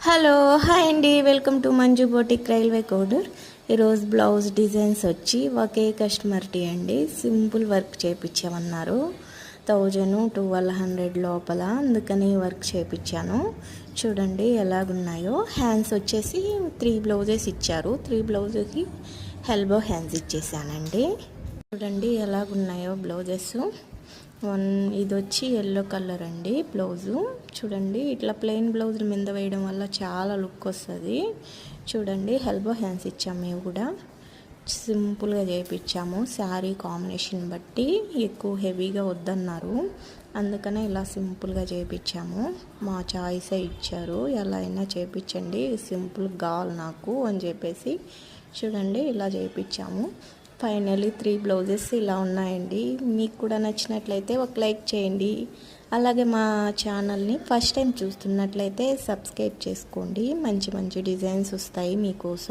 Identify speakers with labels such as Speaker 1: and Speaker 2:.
Speaker 1: Hello hi అండి, welcome to Manju boutique railway కోడర్. ఈరోజు blouse designs వచ్చి ఒకే కస్టమర్టీ అండి. Simple work చేయించామన్నారు. 1200 లోపల, అందుకని వర్క్ చేయించాను. చూడండి ఎలాగున్నాయో. హ్యాండ్స్ వచ్చేసి 3 బ్లౌజెస్ ఇచ్చారు. 3 బ్లౌజెస్కి ఎల్బో హ్యాండ్స్ ఇచ్చేసానండి. చూడండి ఎలాగున్నాయో బ్లౌజెస్. ఇది వచ్చి ఎల్లో కలర్ అండి బ్లౌజు. చూడండి ఇట్లా ప్లెయిన్ బ్లౌజుల మీద వేయడం వల్ల చాలా లుక్ వస్తుంది. చూడండి ఎల్బో హ్యాండ్స్ ఇచ్చాము. మేము కూడా సింపుల్గా చేయించాము. శారీ కాంబినేషన్ బట్టి ఎక్కువ హెవీగా వద్దన్నారు, అందుకనే ఇలా సింపుల్గా చేయించాము. మా చాయిసే ఇచ్చారు, ఎలా అయినా చేయించండి, సింపుల్ కావాలి నాకు అని చెప్పేసి చూడండి ఇలా చేయించాము. ఫైనల్లీ 3 బ్లౌజెస్ ఇలా ఉన్నాయండి. మీకు కూడా నచ్చినట్లయితే ఒక లైక్ చేయండి. అలాగే మా ఛానల్ని ఫస్ట్ టైం చూస్తున్నట్లయితే సబ్స్క్రైబ్ చేసుకోండి. మంచి మంచి డిజైన్స్ వస్తాయి మీకోసం.